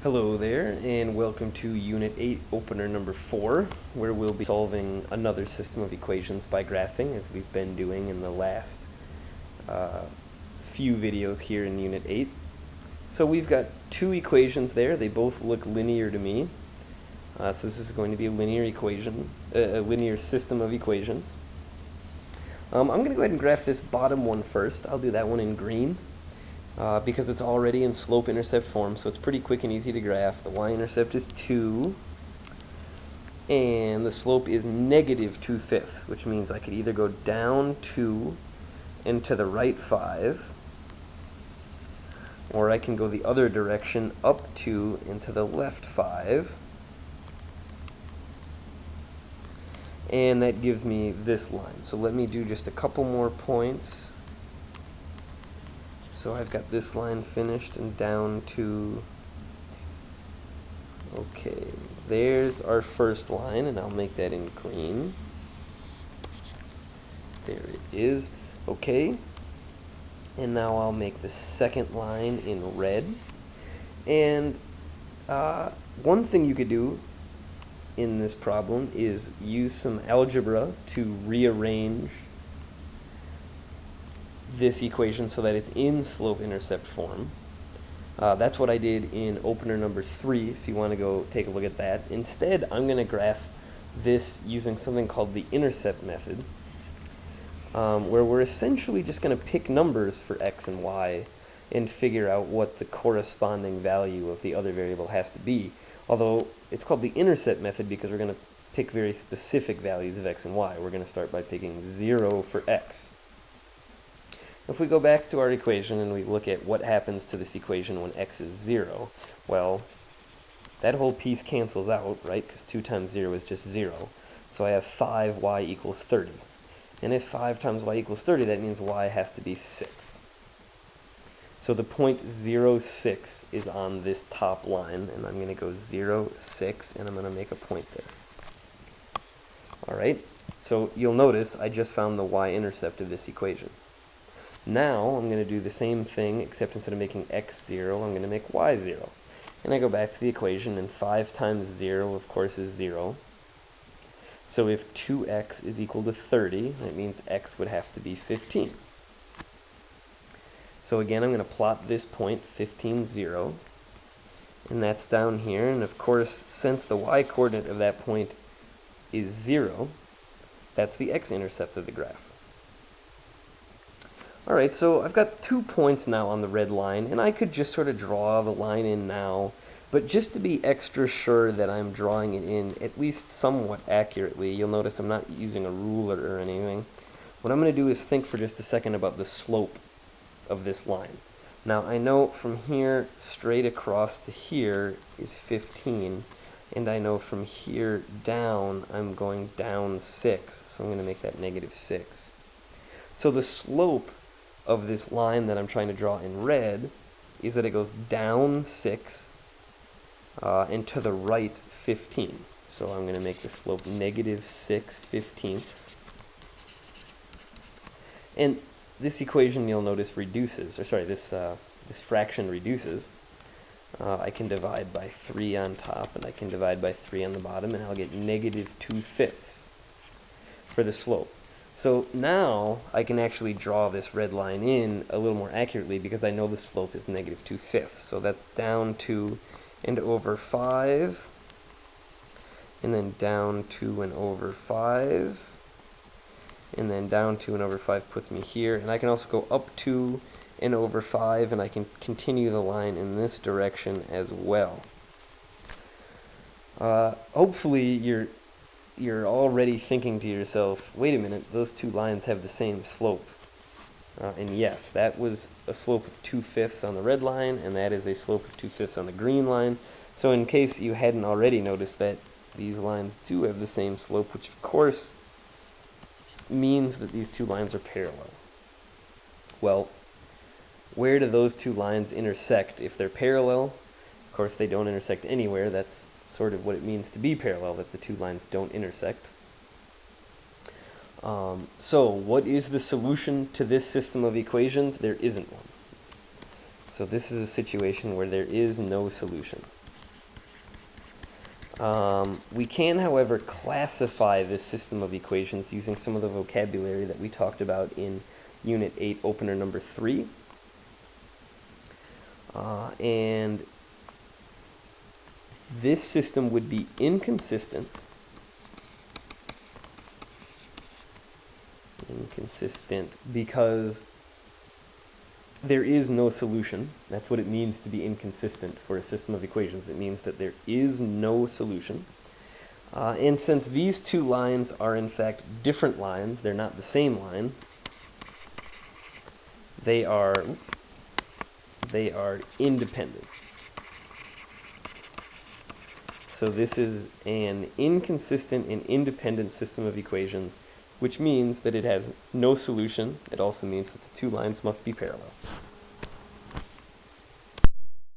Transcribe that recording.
Hello there, and welcome to Unit 8 Opener number 4, where we'll be solving another system of equations by graphing, as we've been doing in the last few videos here in Unit 8. So we've got two equations there. They both look linear to me. So this is going to be a linear equation, a linear system of equations. I'm going to go ahead and graph this bottom one first. I'll do that one in green. Because it's already in slope-intercept form, so it's pretty quick and easy to graph. The y-intercept is 2, and the slope is negative 2/5, which means I could either go down 2 and to the right 5, or I can go the other direction, up 2 and to the left 5. And that gives me this line. So let me do just a couple more points. So I've got this line finished and down to, okay, there's our first line, and I'll make that in green. There it is. Okay, and now I'll make the second line in red. And one thing you could do in this problem is use some algebra to rearrange this equation so that it's in slope-intercept form. That's what I did in opener number 3, if you want to go take a look at that. Instead, I'm going to graph this using something called the intercept method, where we're essentially just going to pick numbers for x and y and figure out what the corresponding value of the other variable has to be. Although it's called the intercept method because we're going to pick very specific values of x and y. We're going to start by picking 0 for x. If we go back to our equation and we look at what happens to this equation when x is 0, well, that whole piece cancels out, right? Because 2 times 0 is just 0. So I have 5y equals 30. And if 5 times y equals 30, that means y has to be 6. So the point 0, 6 is on this top line, and I'm going to go 0, 6, and I'm going to make a point there. All right, so you'll notice I just found the y-intercept of this equation. Now I'm going to do the same thing, except instead of making x 0, I'm going to make y 0. And I go back to the equation, and 5 times 0, of course, is 0. So if 2x is equal to 30, that means x would have to be 15. So again, I'm going to plot this point, 15, 0. And that's down here. And of course, since the y-coordinate of that point is 0, that's the x-intercept of the graph. Alright, so I've got 2 points now on the red line, and I could just sort of draw the line in now, but just to be extra sure that I'm drawing it in at least somewhat accurately, you'll notice I'm not using a ruler or anything. What I'm going to do is think for just a second about the slope of this line. Now I know from here straight across to here is 15, and I know from here down I'm going down 6, so I'm going to make that negative 6. So the slope of this line that I'm trying to draw in red is that it goes down 6 and to the right 15. So I'm going to make the slope negative 6/15. And this equation, you'll notice, reduces, or sorry, this fraction reduces. I can divide by 3 on top, and I can divide by 3 on the bottom, and I'll get negative 2/5 for the slope. So now I can actually draw this red line in a little more accurately because I know the slope is negative 2/5. So that's down 2 and over 5, and then down 2 and over 5, and then down 2 and over 5 puts me here. And I can also go up 2 and over 5, and I can continue the line in this direction as well. Hopefully you're already thinking to yourself, wait a minute, those two lines have the same slope. And yes, that was a slope of 2/5 on the red line, and that is a slope of 2/5 on the green line. So in case you hadn't already noticed that these lines do have the same slope, which of course means that these two lines are parallel. Well, where do those two lines intersect if they're parallel? Of course, they don't intersect anywhere. That's sort of what it means to be parallel, that the two lines don't intersect. So what is the solution to this system of equations? There isn't one. So this is a situation where there is no solution. We can, however, classify this system of equations using some of the vocabulary that we talked about in Unit 8 Opener number 3. And this system would be inconsistent because there is no solution. That's what it means to be inconsistent for a system of equations. It means that there is no solution. And since these two lines are in fact different lines, they're not the same line, they are independent. So this is an inconsistent and independent system of equations, which means that it has no solution. It also means that the two lines must be parallel.